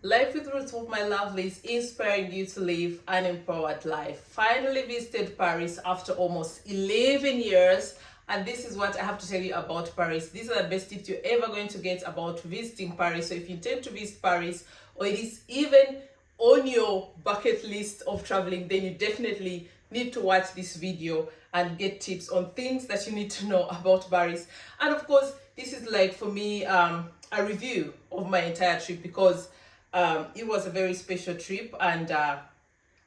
Life with Ruzhoff, my lovelies, inspiring you to live an empowered life. Finally visited Paris after almost 11 years. And this is what I have to tell you about Paris. These are the best tips you're ever going to get about visiting Paris. So if you intend to visit Paris, or it is even on your bucket list of traveling, then you definitely need to watch this video and get tips on things that you need to know about Paris. And of course, this is like for me a review of my entire trip, because it was a very special trip, and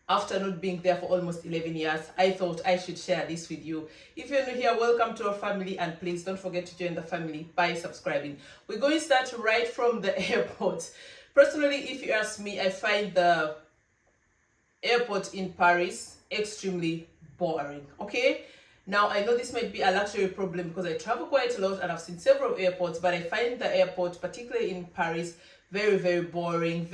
after not being there for almost 11 years, I thought I should share this with you. If you're new here, welcome to our family, and please don't forget to join the family by subscribing. We're going to start right from the airport. Personally, if you ask me, I find the airport in Paris extremely boring. Okay, now I know this might be a luxury problem because I travel quite a lot and I've seen several airports, but I find the airport, particularly in Paris, very boring.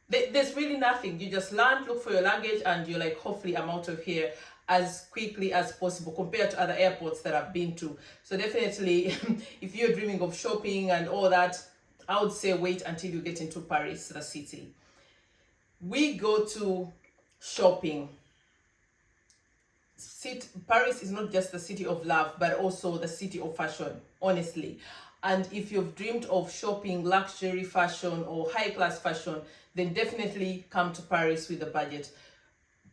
There's really nothing. You just land, look for your luggage, and you're like, hopefully I'm out of here as quickly as possible compared to other airports that I've been to. So definitely if you're dreaming of shopping and all that, I would say wait until you get into Paris, the city. We go to shopping. Paris is not just the city of love, but also the city of fashion, honestly. And if you've dreamed of shopping luxury fashion or high-class fashion, then definitely come to Paris with a budget.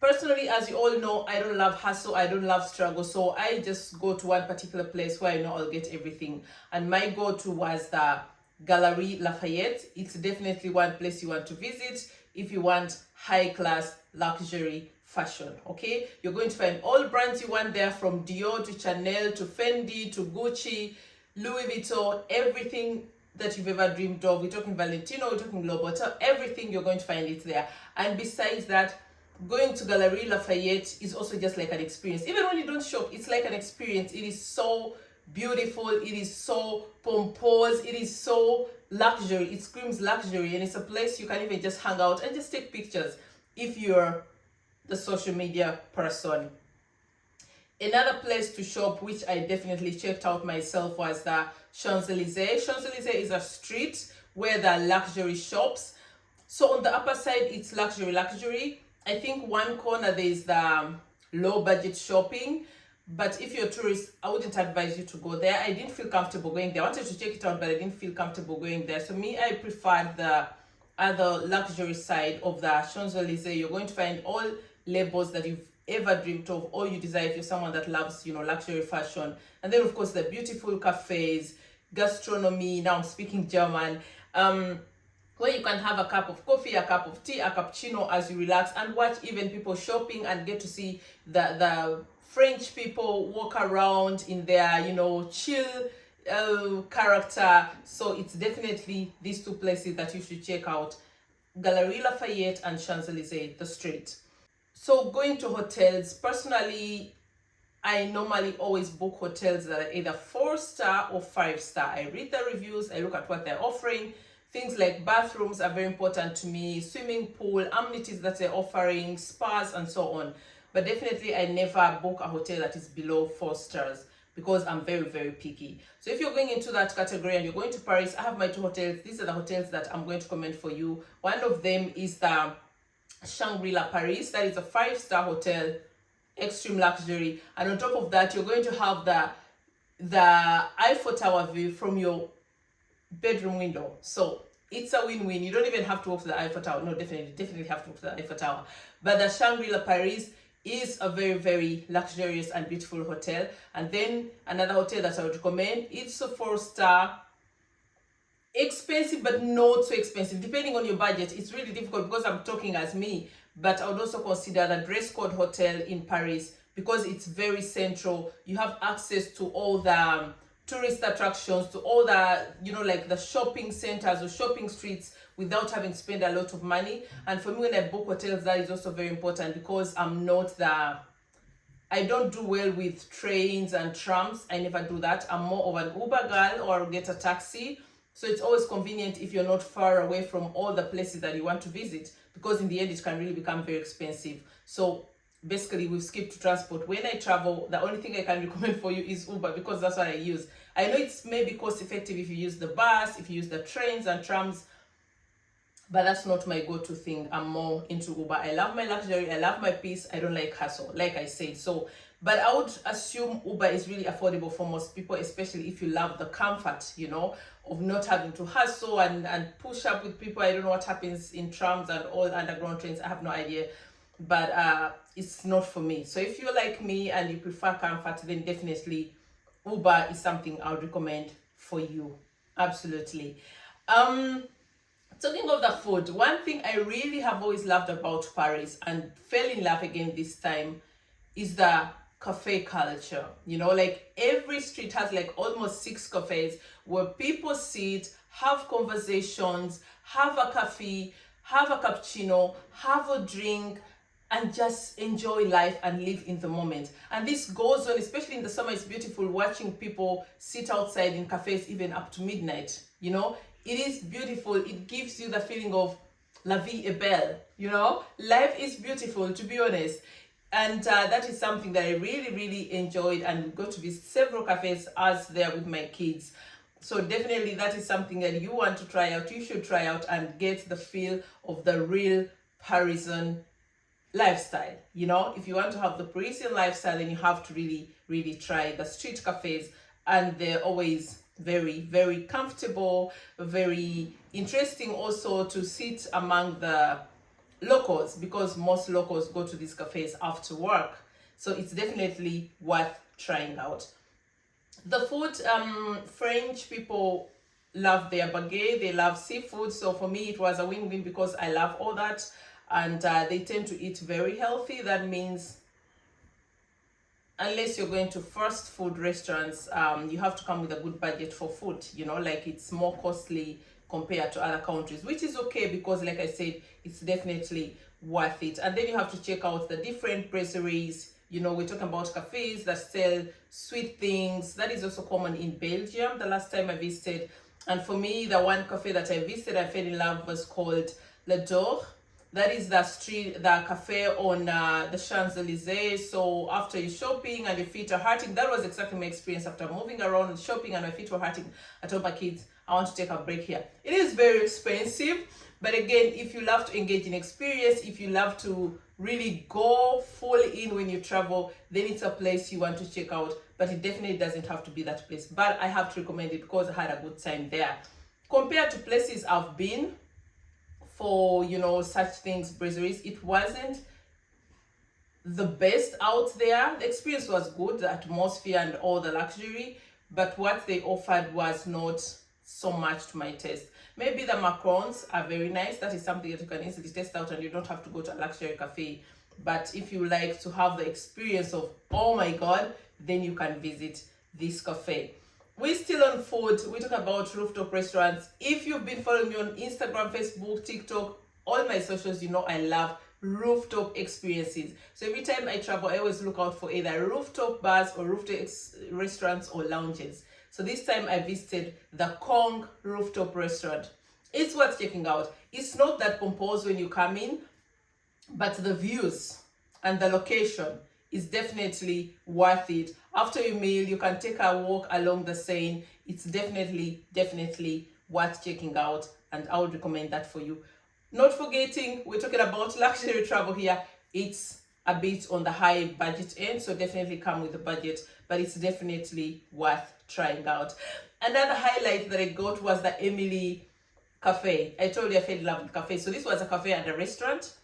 Personally, as you all know, I don't love hassle, I don't love struggle, so I just go to one particular place where I know I'll get everything. And my go-to was the Galeries Lafayette. It's definitely one place you want to visit if you want high-class luxury fashion. Okay, you're going to find all brands you want there, from Dior to Chanel to Fendi to Gucci, Louis Vuitton, everything that you've ever dreamed of. We're talking Valentino, we're talking Louboutin, everything, you're going to find it there. And besides that, going to Galeries Lafayette is also just like an experience. Even when you don't shop, it's like an experience. It is so beautiful, it is so pompous, it is so luxury, it screams luxury, and it's a place you can even just hang out and just take pictures if you're the social media person. Another place to shop, which I definitely checked out myself, was the Champs-Élysées. Champs-Élysées is a street where there are luxury shops. So on the upper side, it's luxury. I think one corner there is the low budget shopping. But if you're a tourist, I wouldn't advise you to go there. I didn't feel comfortable going there. I wanted to check it out, but I didn't feel comfortable going there. So me, I preferred the other luxury side of the Champs-Élysées. You're going to find all labels that you've ever dreamed of, or you desire if you're someone that loves, luxury fashion. And then of course the beautiful cafes, gastronomy, now I'm speaking German, where you can have a cup of coffee, a cup of tea, a cappuccino as you relax and watch even people shopping and get to see the French people walk around in their, chill character. So it's definitely these two places that you should check out: Galeries Lafayette and Champs-Élysées, the street. So going to hotels, personally, I normally always book hotels that are either 4-star or 5-star. I read the reviews, I look at what they're offering. Things like bathrooms are very important to me, swimming pool, amenities that they're offering, spas, and so on. But definitely I never book a hotel that is below 4 stars because I'm very picky. So if you're going into that category and you're going to Paris, I have my 2 hotels. These are the hotels that I'm going to comment for you. One of them is the Shangri-La Paris. That is a 5-star hotel, extreme luxury, and on top of that you're going to have the Eiffel Tower view from your bedroom window. So it's a win-win. You don't even have to walk to the Eiffel Tower. No, definitely have to walk to the Eiffel Tower. But the Shangri-La Paris is a very luxurious and beautiful hotel. And then another hotel that I would recommend, it's a 4-star, expensive but not so expensive, depending on your budget. It's really difficult because I'm talking as me, but I would also consider the Dress Code Hotel in Paris because it's very central. You have access to all the tourist attractions, to all the, like the shopping centers or shopping streets without having to spend a lot of money. And for me, when I book hotels, that is also very important because I don't do well with trains and trams. I never do that. I'm more of an Uber girl, or get a taxi. So it's always convenient if you're not far away from all the places that you want to visit, because in the end it can really become very expensive. So basically we've skipped transport. When I travel, the only thing I can recommend for you is Uber, because that's what I use. I know it's maybe cost effective if you use the bus, if you use the trains and trams, but that's not my go-to thing. I'm more into Uber. I love my luxury, I love my peace, I don't like hassle, like I said. So, but I would assume Uber is really affordable for most people, especially if you love the comfort, you know, of not having to hustle and push up with people. I don't know what happens in trams and all underground trains, I have no idea, but it's not for me. So if you're like me and you prefer comfort, then definitely Uber is something I would recommend for you. Absolutely. Talking of the food, one thing I really have always loved about Paris and fell in love again this time is the cafe culture. You know, like every street has like almost 6 cafes where people sit, have conversations, have a coffee, have a cappuccino, have a drink, and just enjoy life and live in the moment. And this goes on, especially in the summer. It's beautiful watching people sit outside in cafes even up to midnight. You know, it is beautiful. It gives you the feeling of la vie est belle. You know, life is beautiful, to be honest. And that is something that I really, really enjoyed, and got to visit several cafes as there with my kids. So definitely that is something that you want to try out. You should try out and get the feel of the real Parisian lifestyle. You know, if you want to have the Parisian lifestyle, then you have to really, really try the street cafes, and they're always very, very comfortable, very interesting also to sit among the locals, because most locals go to these cafes after work. So it's definitely worth trying out. The food, French people love their baguette, they love seafood. So for me, it was a win-win because I love all that. And they tend to eat very healthy. That means unless you're going to fast food restaurants, you have to come with a good budget for food. You know, like it's more costly compared to other countries, which is okay because, like I said, it's definitely worth it. And then you have to check out the different brasseries. You know, we're talking about cafes that sell sweet things. That is also common in Belgium, the last time I visited. And for me, the one cafe that I visited, I fell in love, was called RUZHOFF. That is the cafe on the Champs-Elysees. So after you're shopping and your feet are hurting, that was exactly my experience. After moving around and shopping and my feet were hurting, I told my kids, I want to take a break here. It is very expensive, but again, if you love to engage in experience, if you love to really go full in when you travel, then it's a place you want to check out. But it definitely doesn't have to be that place. But I have to recommend it because I had a good time there. Compared to places I've been for, you know, such things, brasseries, it wasn't the best out there. The experience was good, the atmosphere and all the luxury, but what they offered was not so much to my taste. Maybe the macarons are very nice. That is something that you can easily test out and you don't have to go to a luxury cafe. But if you like to have the experience of, oh my God, then you can visit this cafe. We're still on food. We talk about rooftop restaurants. If you've been following me on Instagram, Facebook, TikTok, all my socials, you know I love rooftop experiences. So every time I travel, I always look out for either rooftop bars or rooftop restaurants or lounges. So this time I visited the Kong rooftop restaurant. It's worth checking out. It's not that composed when you come in, but the views and the location is definitely worth it. After your meal, you can take a walk along the Seine. It's definitely worth checking out, and I would recommend that for you. Not forgetting, we're talking about luxury travel here. It's a bit on the high budget end, so definitely come with a budget, but it's definitely worth trying out. Another highlight that I got was the Emily Cafe. I told you I fell in love with cafe. So this was a cafe and a restaurant.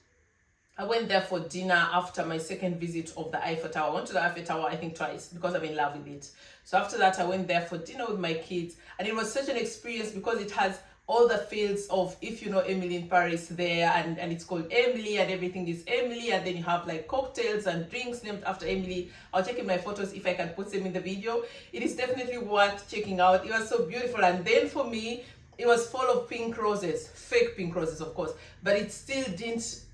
I went there for dinner after my second visit of the Eiffel Tower. I went to the Eiffel Tower, I think twice, because I'm in love with it. So after that, I went there for dinner with my kids. And it was such an experience because it has all the fields of, if you know Emily in Paris there, and it's called Emily and everything is Emily. And then you have like cocktails and drinks named after Emily. I'll check in my photos if I can put them in the video. It is definitely worth checking out. It was so beautiful. And then for me, it was full of pink roses, fake pink roses, of course, but it still didn't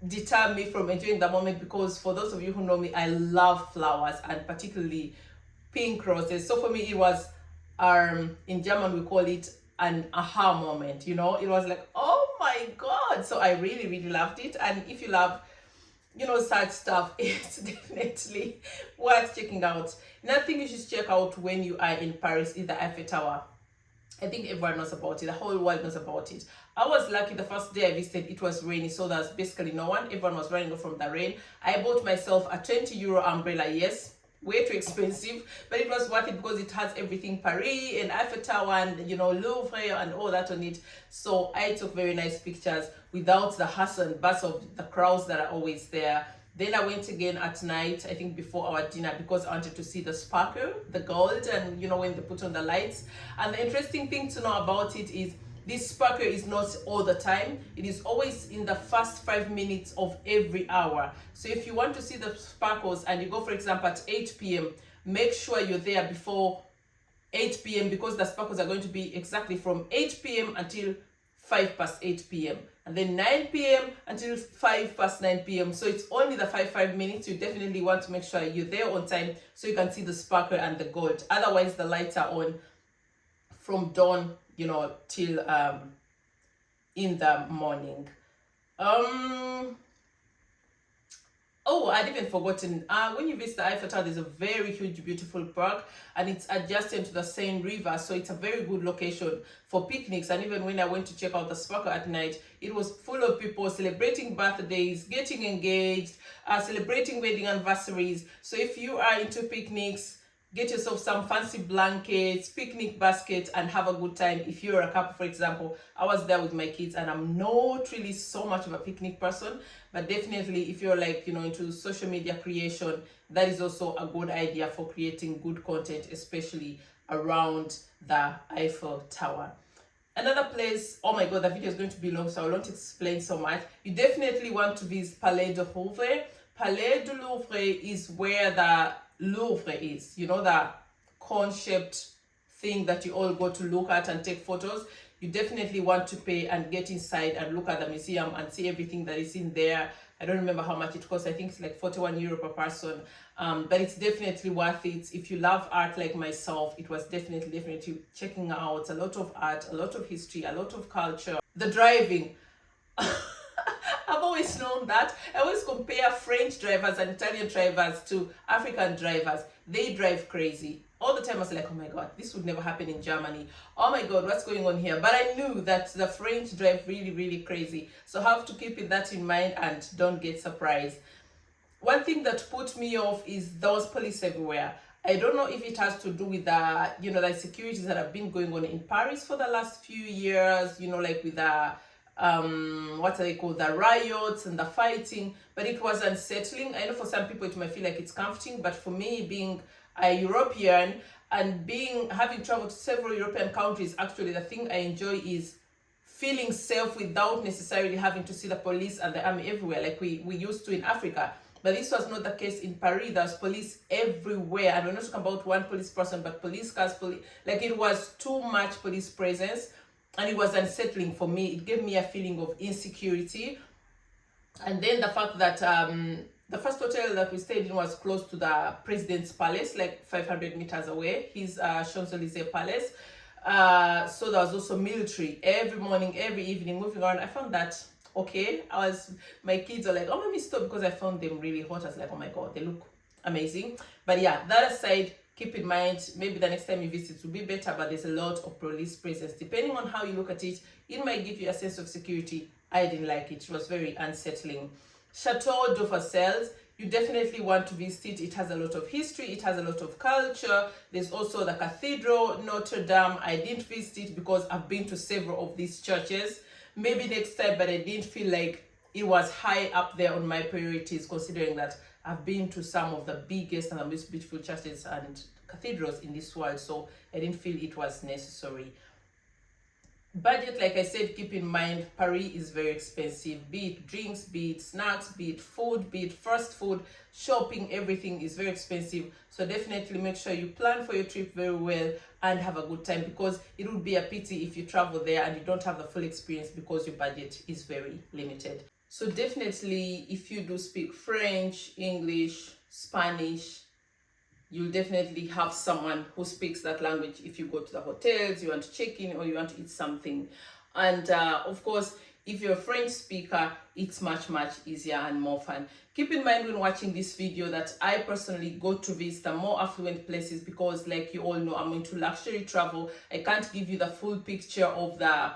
deter me from enjoying the moment, because for those of you who know me, I love flowers and particularly pink roses. So for me, it was in German we call it an aha moment. You know, it was like, oh my God. So I really loved it. And if you love, you know, such stuff, it's definitely worth checking out. Another thing you should check out when you are in Paris is the Eiffel Tower. I think everyone knows about it. The whole world knows about it. I was lucky the first day I visited, it was rainy, so there's basically no one. Everyone was running off from the rain. I bought myself a 20 euro umbrella, yes. Way too expensive, but it was worth it because it has everything Paris and Eiffel Tower and, you know, Louvre and all that on it. So I took very nice pictures without the hustle and bustle of the crowds that are always there. Then I went again at night, I think before our dinner, because I wanted to see the sparkle, the gold, and you know, when they put on the lights. And the interesting thing to know about it is this sparkle is not all the time. It is always in the first 5 minutes of every hour. So if you want to see the sparkles and you go, for example, at 8 p.m., make sure you're there before 8 p.m. because the sparkles are going to be exactly from 8 p.m. until 5 past 8 p.m. and then 9 p.m. until 5 past 9 p.m. So it's only the 5 minutes. You definitely want to make sure you're there on time so you can see the sparkle and the gold. Otherwise, the lights are on from dawn, you know, till in the morning. Oh, I'd even forgotten. When you visit the Eiffel Tower, there's a very huge, beautiful park, and it's adjacent to the Seine River, so it's a very good location for picnics. And even when I went to check out the sparkle at night, it was full of people celebrating birthdays, getting engaged, celebrating wedding anniversaries. So if you are into picnics, get yourself some fancy blankets, picnic basket, and have a good time. If you're a couple, for example, I was there with my kids, and I'm not really so much of a picnic person, but definitely if you're like, you know, into social media creation, that is also a good idea for creating good content, especially around the Eiffel Tower. Another place, oh my god, the video is going to be long, so I won't explain so much. You definitely want to visit Palais de Louvre. Palais de Louvre is where the Louvre is, you know, the cone-shaped thing that you all go to look at and take photos. You definitely want to pay and get inside and look at the museum and see everything that is in there. I don't remember how much it costs. I think it's like 41 euro per person, but it's definitely worth it. If you love art like myself, it was definitely checking out a lot of art, a lot of history, a lot of culture. The driving. I've always known that. I always compare French drivers and Italian drivers to African drivers. They drive crazy. All the time I was like, oh my god, this would never happen in Germany. Oh my god, what's going on here? But I knew that the French drive really crazy. So have to keep that in mind and don't get surprised. One thing that put me off is there was police everywhere. I don't know if it has to do with the, you know, the securities that have been going on in Paris for the last few years, you know, like with the what are they called, the riots and the fighting, but it was unsettling. I know for some people it might feel like it's comforting, but for me, being a European and having traveled to several European countries, actually the thing I enjoy is feeling safe without necessarily having to see the police and the army everywhere like we used to in Africa. But this was not the case in Paris. There's police everywhere, and we're not talking about one police person, but police cars, like it was too much police presence. And it was unsettling for me. It gave me a feeling of insecurity. And then the fact that the first hotel that we stayed in was close to the president's palace, like 500 meters away, his Champs-Élysées palace. So there was also military every morning, every evening, moving around. I found that okay. My kids are like, oh, mommy, stop, because I found them really hot. I was like, oh my god, they look amazing. But yeah, that aside, keep in mind, maybe the next time you visit will be better, but there's a lot of police presence. Depending on how you look at it, it might give you a sense of security. I didn't like it. It was very unsettling. Chateau de Versailles, you definitely want to visit. It has a lot of history. It has a lot of culture. There's also the Cathedral, Notre Dame. I didn't visit it because I've been to several of these churches. Maybe next time, but I didn't feel like it was high up there on my priorities, considering that I've been to some of the biggest and the most beautiful churches and cathedrals in this world, so I didn't feel it was necessary. Budget, like I said, keep in mind, Paris is very expensive. Be it drinks, be it snacks, be it food, be it fast food, shopping, everything is very expensive. So definitely make sure you plan for your trip very well and have a good time, because it would be a pity if you travel there and you don't have the full experience because your budget is very limited. So definitely, if you do speak French, English, Spanish, you'll definitely have someone who speaks that language if you go to the hotels, you want to check in, or you want to eat something. And of course, If you're a French speaker, it's much easier and more fun. Keep in mind when watching this video that I personally go to visit the more affluent places because, like you all know, I'm into luxury travel. I can't give you the full picture of the,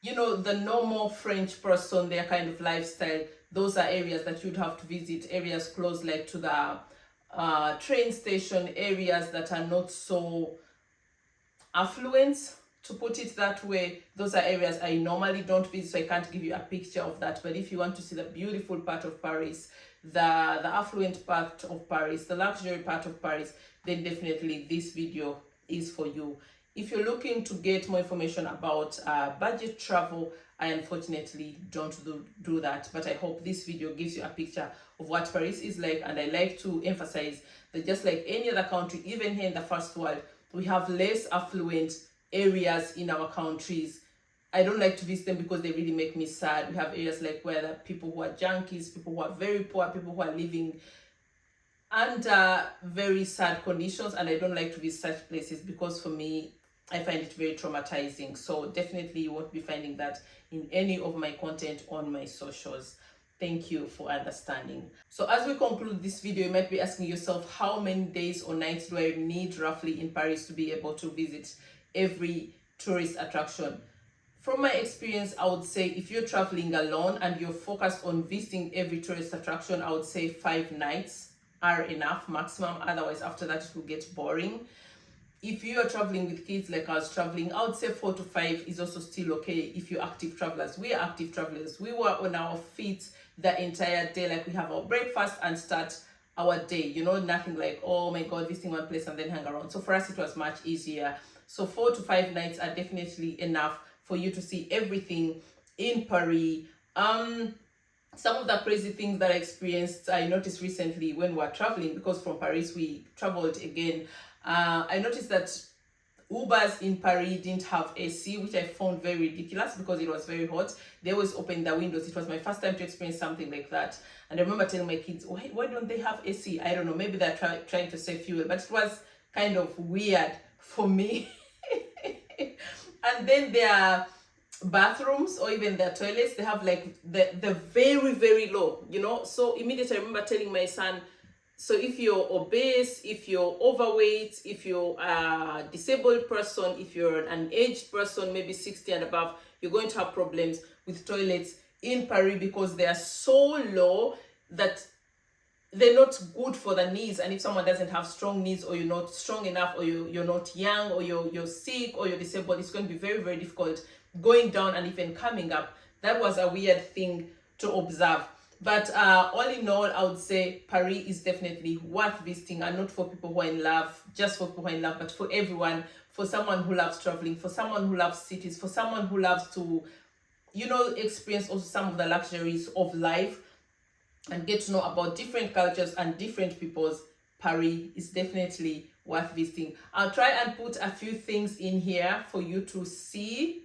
you know, the normal French person, their kind of lifestyle. Those are areas that you'd have to visit, areas close like to the train station, areas that are not so affluent, to put it that way. Those are areas I normally don't visit, so I can't give you a picture of that. But if you want to see the beautiful part of Paris, the affluent part of Paris, the luxury part of Paris, then definitely this video is for you. If you're looking to get more information about budget travel, I unfortunately don't do that, but I hope this video gives you a picture of what Paris is like. And I like to emphasize that just like any other country, even here in the first world, we have less affluent areas in our countries. I don't like to visit them because they really make me sad. We have areas like where the people who are junkies, people who are very poor, people who are living under very sad conditions, and I don't like to visit such places because for me, I find it very traumatizing. So definitely you won't be finding that in any of my content on my socials. Thank you for understanding. So as we conclude this video, you might be asking yourself, how many days or nights do I need roughly in Paris to be able to visit every tourist attraction? From my experience, I would say if you're traveling alone and you're focused on visiting every tourist attraction, I would say 5 nights are enough maximum. Otherwise, after that, it will get boring. If you are traveling with kids like I was traveling, I would say 4 to 5 is also still okay if you're active travelers. We are active travelers. We were on our feet the entire day, like we have our breakfast and start our day, you know, nothing like, oh my God, visiting one place and then hang around. So for us, it was much easier. So 4 to 5 nights are definitely enough for you to see everything in Paris. Some of the crazy things that I experienced, I noticed recently when we were traveling, because from Paris we traveled again. I noticed that Ubers in Paris didn't have AC, which I found very ridiculous because it was very hot. They always opened the windows. It was my first time to experience something like that. And I remember telling my kids, why don't they have AC? I don't know, maybe they're trying to save fuel, but it was kind of weird for me. And then their bathrooms or even their toilets, they have like the very low, you know. So immediately I remember telling my son, so if you're obese, if you're overweight, if you're a disabled person, if you're an aged person, maybe 60 and above, you're going to have problems with toilets in Paris because they are so low that they're not good for the knees. And if someone doesn't have strong knees, or you're not strong enough, or you're not young, or you're sick, or you're disabled, it's going to be very difficult going down and even coming up. That was a weird thing to observe. But all in all, I would say Paris is definitely worth visiting, and not for people who are in love, just for people who are in love, but for everyone, for someone who loves traveling, for someone who loves cities, for someone who loves to, you know, experience also some of the luxuries of life and get to know about different cultures and different peoples. Paris is definitely worth visiting. I'll try and put a few things in here for you to see.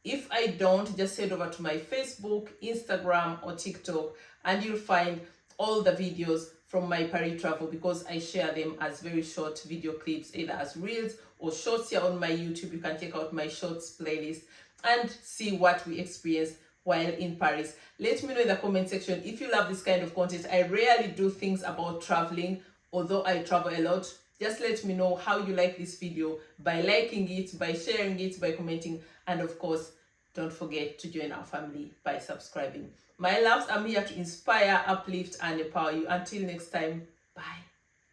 If I don't, just head over to my Facebook, Instagram, or TikTok, and you'll find all the videos from my Paris travel, because I share them as very short video clips, either as reels or shorts here on my YouTube. You can check out my shorts playlist and see what we experienced while in Paris. Let me know in the comment section if you love this kind of content. I rarely do things about traveling, although I travel a lot. Just let me know how you like this video by liking it, by sharing it, by commenting, and of course, don't forget to join our family by subscribing. My loves, I'm here to inspire, uplift, and empower you. Until next time, bye.